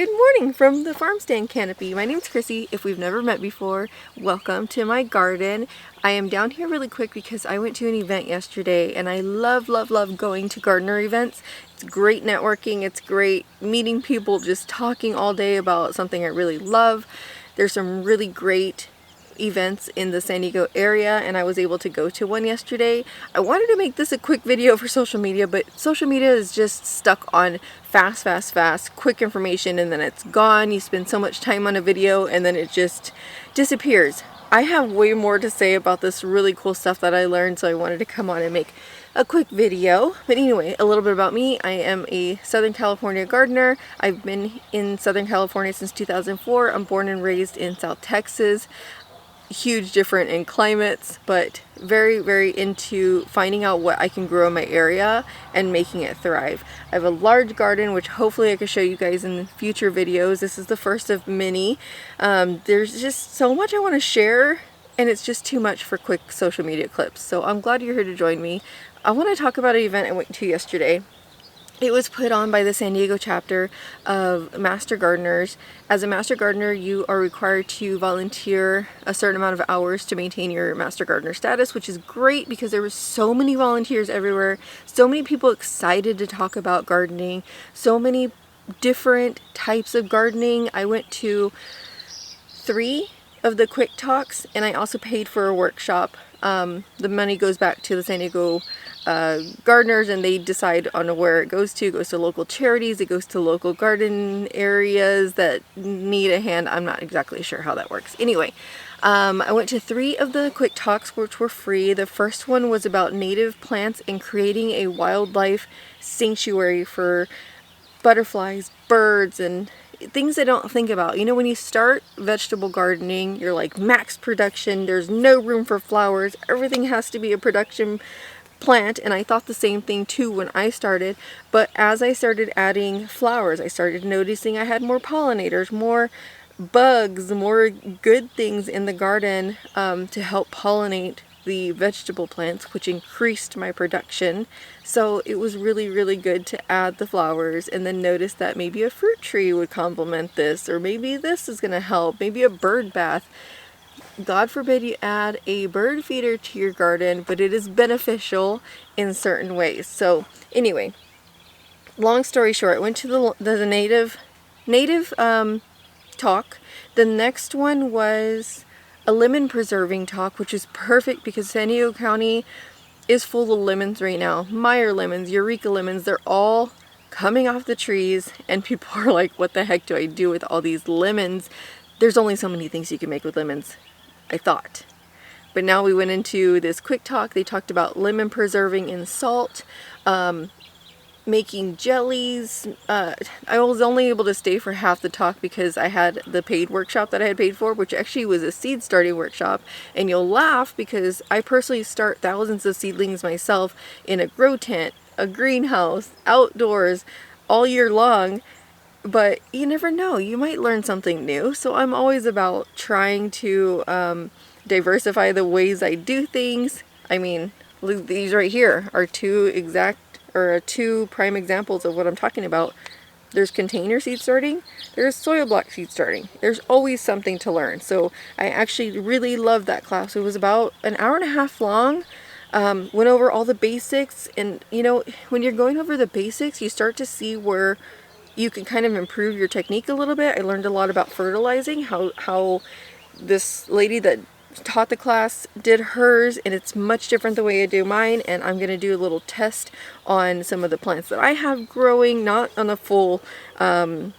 Good morning from the Farmstead canopy. My name's Chrissy. If we've never met before, welcome to my garden. I am down here really quick because I went to an event yesterday and I love going to gardener events. It's great networking, it's great meeting people, just talking all day about something I really love. There's some really great events in the San Diego area and I was able to go to one yesterday. I wanted to make this a quick video for social media, but social media is just stuck on fast, quick information and then it's gone. You spend so much time on a video and then it just disappears. I have way more to say about this really cool stuff that I learned, so I wanted to come on and make a quick video. But anyway, a little bit about me. I am a Southern California gardener. I've been in Southern California since 2004. I'm born and raised in South Texas. Huge different in climates, but very into finding out what I can grow in my area and making it thrive. I have a large garden which hopefully I can show you guys in future videos. This is the first of many. There's just so much I want to share and it's just too much for quick social media clips, so I'm glad you're here to join me. I want to talk about an event I went to yesterday. It was put on by the San Diego chapter of Master Gardeners. As a Master Gardener, you are required to volunteer a certain amount of hours to maintain your Master Gardener status, which is great because there were so many volunteers everywhere, so many people excited to talk about gardening, so many different types of gardening. I went to 3 of the quick talks and I also paid for a workshop. The money goes back to the San Diego gardeners and they decide on where it goes to. It goes to local charities, it goes to local garden areas that need a hand. I'm not exactly sure how that works. Anyway, I went to 3 of the quick talks which were free. The first one was about native plants and creating a wildlife sanctuary for butterflies, birds, and things I don't think about. You know, when you start vegetable gardening, you're like max production, there's no room for flowers, everything has to be a production plant, and I thought the same thing too when I started. But as I started adding flowers, I started noticing I had more pollinators, more bugs, more good things in the garden to help pollinate the vegetable plants, which increased my production. So it was really good to add the flowers and then notice that maybe a fruit tree would complement this, or maybe this is going to help, maybe a bird bath. God forbid you add a bird feeder to your garden, but it is beneficial in certain ways. So anyway, long story short, I went to the native talk. The next one was a lemon preserving talk, which is perfect because San Diego County is full of lemons right now. Meyer lemons, Eureka lemons, they're all coming off the trees and people are like, what the heck do I do with all these lemons? There's only so many things you can make with lemons, I thought. But now we went into this quick talk. They talked about lemon preserving in salt, making jellies. I was only able to stay for half the talk because I had the paid workshop that I had paid for, which actually was a seed starting workshop. And you'll laugh because I personally start thousands of seedlings myself in a grow tent, a greenhouse, outdoors, all year long. But you never know, you might learn something new. So I'm always about trying to diversify the ways I do things. I mean, these right here are 2 prime examples of what I'm talking about. There's container seed starting, there's soil block seed starting. There's always something to learn. So I actually really loved that class. It was about an hour and a half long. Went over all the basics, and you know, when you're going over the basics, you start to see where you can kind of improve your technique a little bit. I learned a lot about fertilizing, how this lady that taught the class did hers, and it's much different the way I do mine. And I'm going to do a little test on some of the plants that I have growing, not on a full, I'm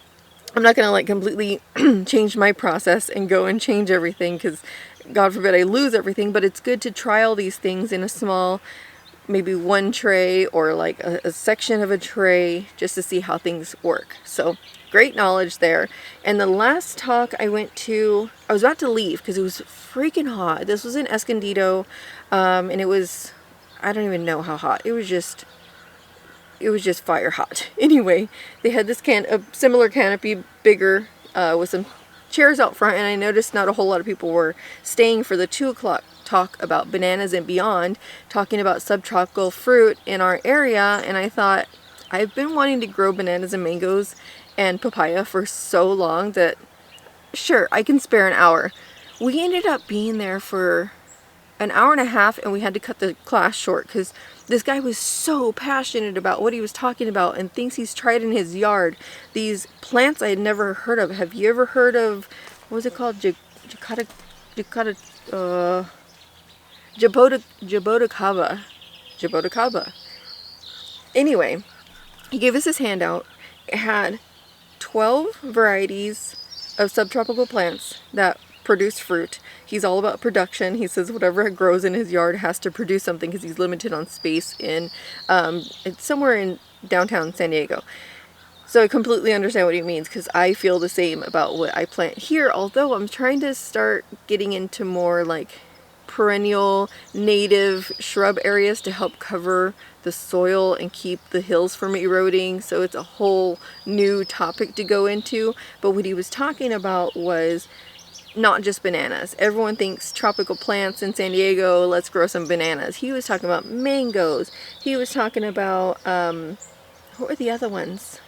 not going to like completely change my process and go and change everything because God forbid I lose everything, but it's good to try all these things in a small, maybe 1 tray or like a section of a tray just to see how things work. So great knowledge there. And the last talk I went to, I was about to leave because it was freaking hot. This was in Escondido, and it was, I don't even know how hot. It was just fire hot. Anyway, they had this a similar canopy, bigger, with some chairs out front, and I noticed not a whole lot of people were staying for the 2 o'clock talk about bananas and beyond, talking about subtropical fruit in our area. And I thought, I've been wanting to grow bananas and mangoes and papaya for so long that, sure, I can spare an hour. We ended up being there for an hour and a half, and we had to cut the class short because this guy was so passionate about what he was talking about and things he's tried in his yard. These plants I had never heard of. Have you ever heard of, what was it called? Jaboticaba. Anyway, he gave us his handout. It had 12 varieties of subtropical plants that produce fruit. He's all about production. He says whatever grows in his yard has to produce something because he's limited on space in, it's somewhere in downtown San Diego. So I completely understand what he means because I feel the same about what I plant here, although I'm trying to start getting into more like perennial native shrub areas to help cover the soil and keep the hills from eroding. So it's a whole new topic to go into. But what he was talking about was not just bananas. Everyone thinks tropical plants in San Diego, let's grow some bananas. He was talking about mangoes. He was talking about, what were the other ones?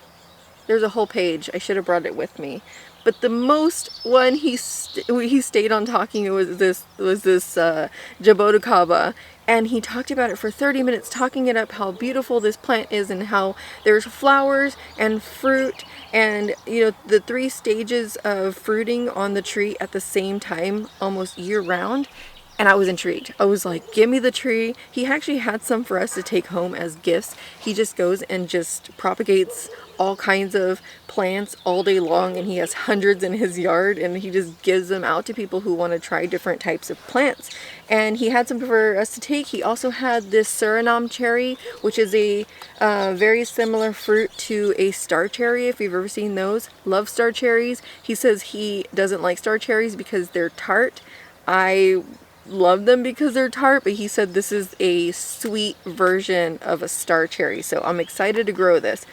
There's a whole page. I should have brought it with me. But the most one he stayed on talking was this Jaboticaba, and he talked about it for 30 minutes, talking it up how beautiful this plant is and how there's flowers and fruit and, you know, the 3 stages of fruiting on the tree at the same time, almost year round. And I was intrigued. I was like, give me the tree. He actually had some for us to take home as gifts. He just goes and just propagates all kinds of plants all day long, and he has hundreds in his yard, and he just gives them out to people who want to try different types of plants. And he had some for us to take. He also had this Suriname cherry, which is a very similar fruit to a star cherry, if you've ever seen those. Love star cherries. He says he doesn't like star cherries because they're tart. I love them because they're tart, but he said this is a sweet version of a star cherry, so I'm excited to grow this.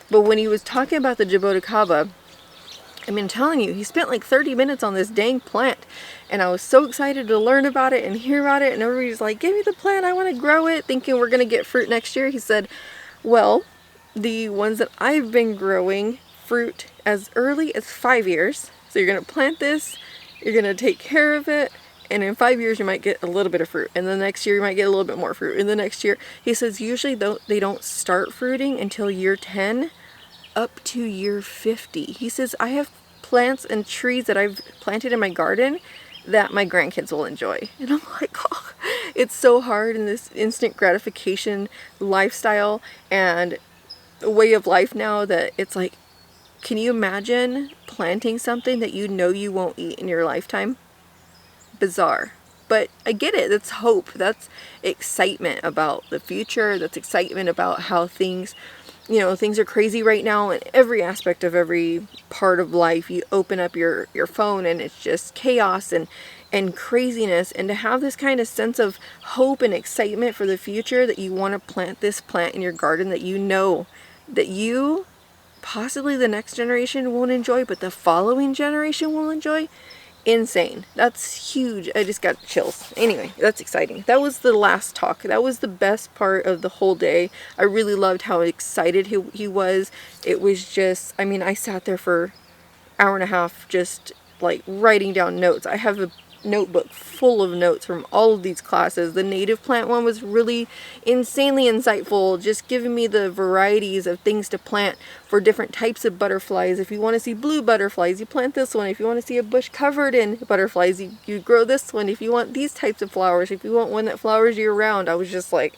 But when he was talking about the Jaboticaba, I mean, I'm telling you, he spent like 30 minutes on this dang plant, and I was so excited to learn about it and hear about it, and everybody's like, give me the plant, I want to grow it, thinking we're going to get fruit next year. He said, well, the ones that I've been growing fruit as early as 5 years, so you're going to plant this, you're going to take care of it, and in 5 years you might get a little bit of fruit, and the next year you might get a little bit more fruit, and the next year. He says usually they don't start fruiting until year 10 up to year 50. He says I have plants and trees that I've planted in my garden that my grandkids will enjoy. And I'm like, oh, it's so hard in this instant gratification lifestyle and way of life now that it's like, can you imagine planting something that you know you won't eat in your lifetime? Bizarre, but I get it. That's hope. That's excitement about the future. That's excitement about how things, you know, things are crazy right now in every aspect of every part of life. You open up your phone and it's just chaos and craziness, and to have this kind of sense of hope and excitement for the future, that you want to plant this plant in your garden that you know that you, possibly the next generation, won't enjoy, but the following generation will enjoy. Insane. That's huge. I just got chills. Anyway, that's exciting. That was the last talk. That was the best part of the whole day. I really loved how excited he was. It was just, I mean, I sat there for an hour and a half just like writing down notes. I have a notebook full of notes from all of these classes. The native plant one was really insanely insightful, just giving me the varieties of things to plant for different types of butterflies. If you want to see blue butterflies, you plant this one. If you want to see a bush covered in butterflies, you grow this one. If you want these types of flowers, if you want one that flowers year round. I was just like,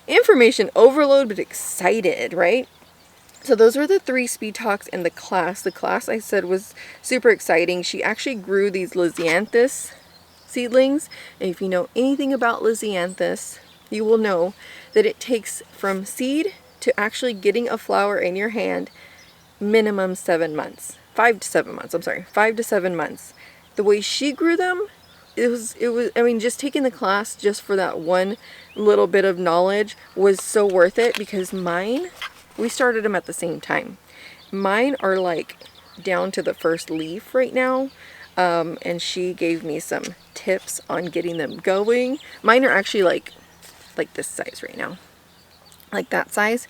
information overload, but excited, right? So those were the 3 speed talks in the class. The class, I said, was super exciting. She actually grew these Lisianthus seedlings. And if you know anything about Lisianthus, you will know that it takes from seed to actually getting a flower in your hand minimum 7 months. 5 to 7 months, I'm sorry. 5 to 7 months. The way she grew them, it was, I mean, just taking the class just for that one little bit of knowledge was so worth it, because mine, we started them at the same time. Mine are like down to the first leaf right now, and she gave me some tips on getting them going. Mine are actually like this size right now, like that size,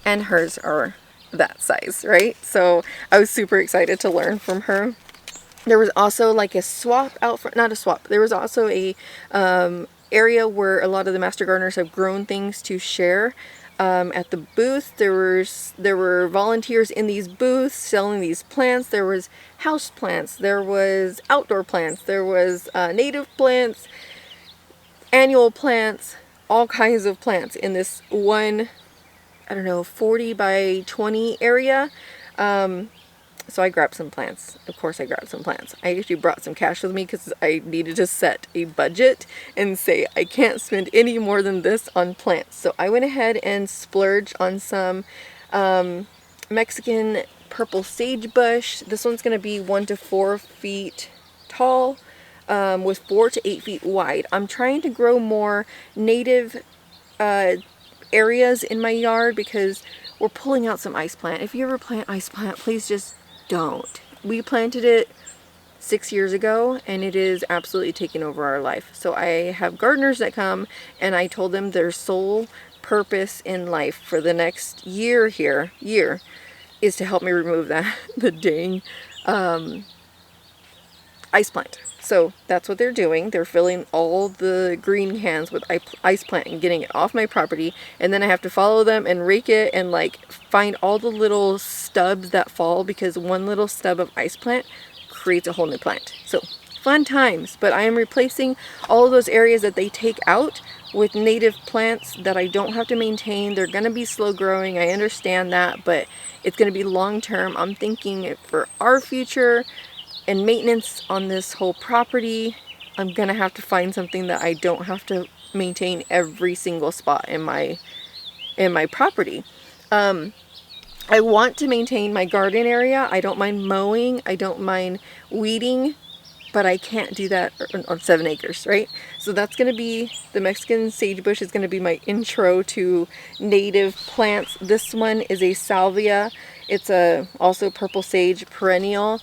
and hers are that size, right? So I was super excited to learn from her. There was also like a swap out front, not a swap. There was also a area where a lot of the master gardeners have grown things to share. At the booth, there were volunteers in these booths selling these plants. There was house plants, there was outdoor plants, there was native plants, annual plants, all kinds of plants in this one, I don't know, 40 by 20 area. So I grabbed some plants. Of course I grabbed some plants. I actually brought some cash with me because I needed to set a budget and say I can't spend any more than this on plants. So I went ahead and splurged on some Mexican purple sagebush. This one's going to be 1 to 4 feet tall with 4 to 8 feet wide. I'm trying to grow more native areas in my yard because we're pulling out some ice plant. If you ever plant ice plant, please just don't. We planted it 6 years ago and it is absolutely taking over our life. So I have gardeners that come and I told them their sole purpose in life for the next year is to help me remove the dang ice plant. So that's what they're doing. They're filling all the green cans with ice plant and getting it off my property. And then I have to follow them and rake it and like find all the little stubs that fall, because one little stub of ice plant creates a whole new plant. So fun times. But I am replacing all of those areas that they take out with native plants that I don't have to maintain. They're going to be slow growing. I understand that, but it's going to be long term. I'm thinking for our future and maintenance on this whole property, I'm gonna have to find something that I don't have to maintain every single spot in my property. I want to maintain my garden area. I don't mind mowing, I don't mind weeding, but I can't do that on 7 acres, right? So that's gonna be, the Mexican sagebush is gonna be my intro to native plants. This one is a salvia. It's also purple sage perennial.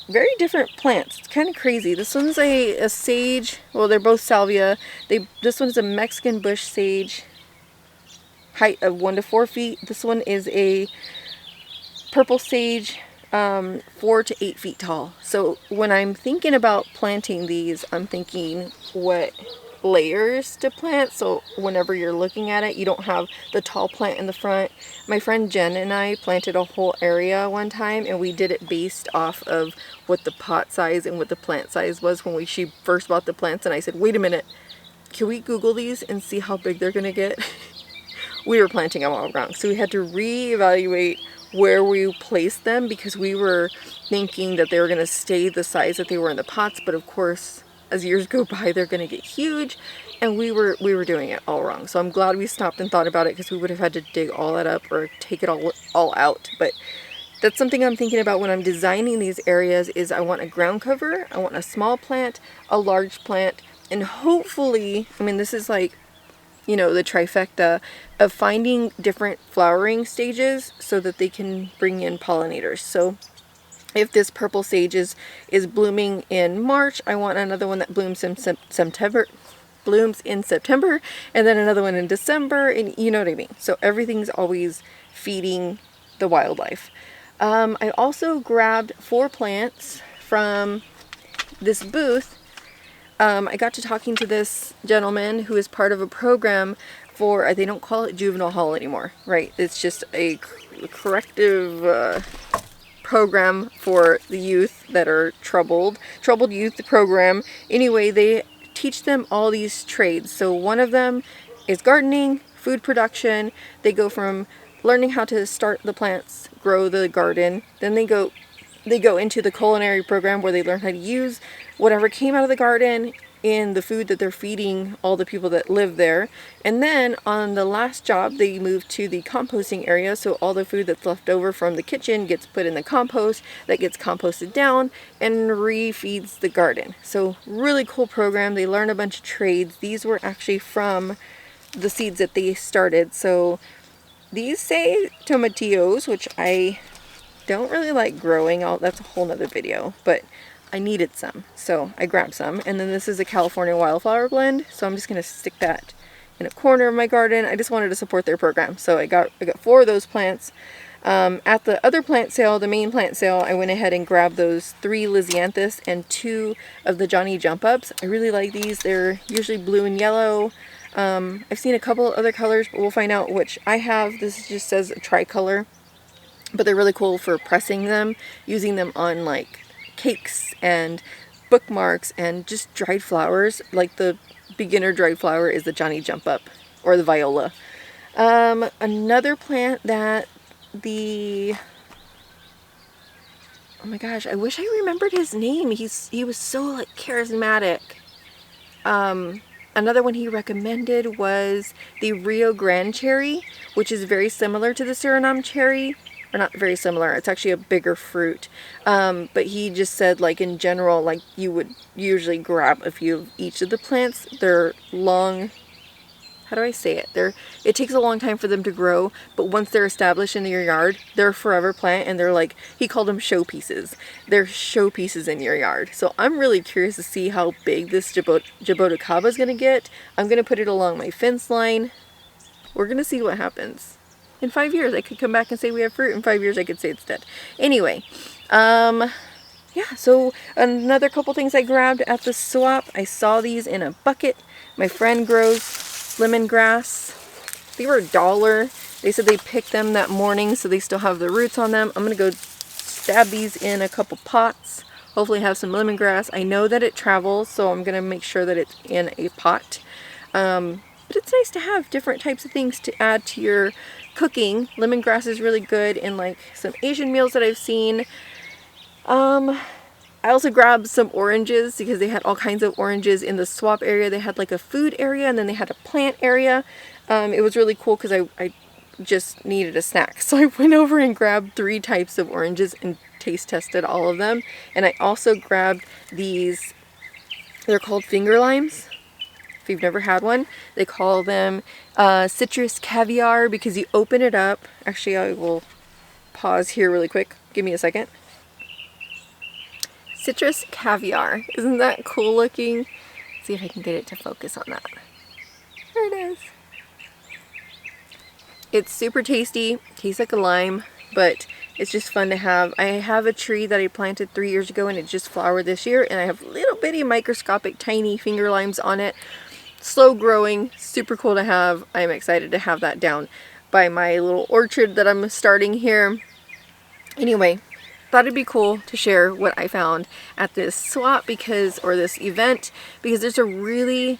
Very different plants. It's kind of crazy. This one's a sage. Well, they're both salvia. This one is a Mexican bush sage, height of 1 to 4 feet. This one is a purple sage, 4 to 8 feet tall. So when I'm thinking about planting these, I'm thinking what layers to plant, so whenever you're looking at it, you don't have the tall plant in the front. My friend Jen and I planted a whole area one time, and we did it based off of what the pot size and what the plant size was when she first bought the plants. And I said, wait a minute, can we Google these and see how big they're gonna get? We were planting them all wrong, so we had to reevaluate where we placed them, because we were thinking that they were gonna stay the size that they were in the pots, but of course as years go by they're gonna get huge, and we were doing it all wrong. So I'm glad we stopped and thought about it, because we would have had to dig all that up or take it all out. But that's something I'm thinking about when I'm designing these areas, is I want a ground cover, I want a small plant, a large plant, and hopefully, I mean, this is like, you know, the trifecta of finding different flowering stages so that they can bring in pollinators. So if this purple sage is blooming in March, I want another one that blooms in September, and then another one in December, and you know what I mean. So everything's always feeding the wildlife. I also grabbed 4 plants from this booth. I got to talking to this gentleman who is part of a program for, they don't call it juvenile hall anymore, right? It's just a corrective program for the youth that are troubled youth program. Anyway, they teach them all these trades. So one of them is gardening, food production. They go from learning how to start the plants, grow the garden, then they go into the culinary program where they learn how to use whatever came out of the garden in the food that they're feeding all the people that live there. And then on the last job, they move to the composting area, so all the food that's left over from the kitchen gets put in the compost, that gets composted down and refeeds the garden. So really cool program. They learn a bunch of trades. These were actually from the seeds that they started. So these say tomatillos, which I don't really like growing. That's a whole nother video, but I needed some, so I grabbed some. And then this is a California wildflower blend, so I'm just gonna stick that in a corner of my garden. I just wanted to support their program, so I got 4 of those plants. At the other plant sale, the main plant sale, I went ahead and grabbed those 3 Lisianthus and 2 of the Johnny Jump Ups. I really like these. They're usually blue and yellow. I've seen a couple other colors, but we'll find out which I have. This just says tricolor, but they're really cool for pressing them, using them on like cakes and bookmarks and just dried flowers. Like the beginner dried flower is the Johnny Jump Up or the viola. Another plant that oh my gosh, I wish I remembered his name. He was so like charismatic. Another one he recommended was the Rio Grande cherry, which is very similar to the Suriname cherry. Or not very similar, it's actually a bigger fruit. But he just said, like, in general, like, you would usually grab a few of each of the plants. They're long, how do I say it? It takes a long time for them to grow, but once they're established in your yard, they're a forever plant, and they're like, he called them showpieces. They're showpieces in your yard. So I'm really curious to see how big this Jaboticaba is going to get. I'm going to put it along my fence line. We're going to see what happens. In 5 years, I could come back and say we have fruit. In 5 years, I could say it's dead. Anyway, yeah, so another couple things I grabbed at the swap. I saw these in a bucket. My friend grows lemongrass. They were $1. They said they picked them that morning, so they still have the roots on them. I'm going to go stab these in a couple pots. Hopefully have some lemongrass. I know that it travels, so I'm going to make sure that it's in a pot. But it's nice to have different types of things to add to your cooking. Lemongrass is really good in like some Asian meals that I've seen. I also grabbed some oranges because they had all kinds of oranges in the swap area. They had like a food area and then they had a plant area. It was really cool because I just needed a snack. So I went over and grabbed 3 types of oranges and taste tested all of them. And I also grabbed these, they're called finger limes. If you've never had one, they call them citrus caviar because you open it up. Actually, I will pause here really quick. Give me a second. Citrus caviar. Isn't that cool looking? Let's see if I can get it to focus on that. There it is. It's super tasty. Tastes like a lime, but it's just fun to have. I have a tree that I planted 3 years ago and it just flowered this year, and I have little bitty microscopic tiny finger limes on it. Slow growing, super cool to have. I'm excited to have that down by my little orchard that I'm starting here. Anyway, thought it'd be cool to share what I found at this swap or this event, because there's a really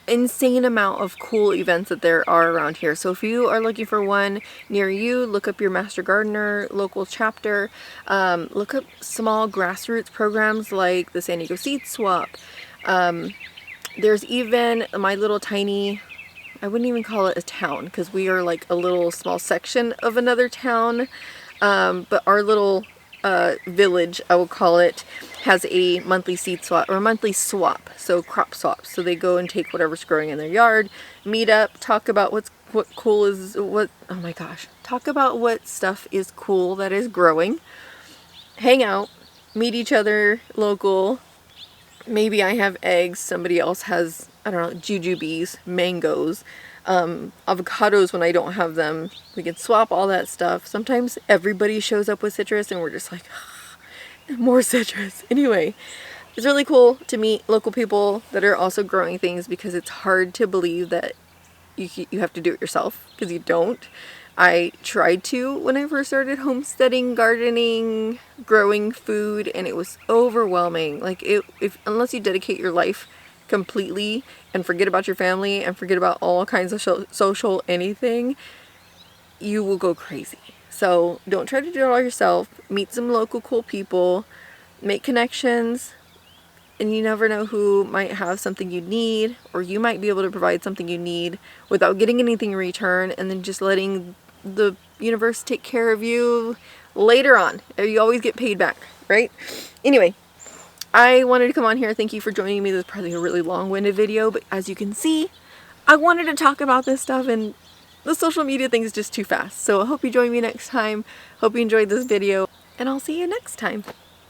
insane amount of cool events that there are around here. So if you are looking for one near you, look up your Master Gardener local chapter. Look up small grassroots programs like the San Diego Seed Swap. There's even my little tiny, I wouldn't even call it a town because we are like a little small section of another town, but our little village, I will call it, has a monthly seed swap or a monthly swap, so crop swaps. So they go and take whatever's growing in their yard, meet up, talk about talk about what stuff is cool that is growing, hang out, meet each other local. Maybe I have eggs, somebody else has, I don't know, jujubes, mangoes, avocados when I don't have them. We can swap all that stuff. Sometimes everybody shows up with citrus and we're just like, more citrus. Anyway, it's really cool to meet local people that are also growing things, because it's hard to believe that you have to do it yourself, because you don't. I tried to when I first started homesteading, gardening, growing food, and it was overwhelming. Like, unless you dedicate your life completely and forget about your family and forget about all kinds of social anything, you will go crazy. So don't try to do it all yourself. Meet some local cool people, make connections, and you never know who might have something you need, or you might be able to provide something you need without getting anything in return, and then just letting the universe take care of you later on. You always get paid back, right? Anyway, I wanted to come on here. Thank you for joining me. This is probably a really long-winded video, but as you can see, I wanted to talk about this stuff, and the social media thing is just too fast. So I hope you join me next time. Hope you enjoyed this video, and I'll see you next time.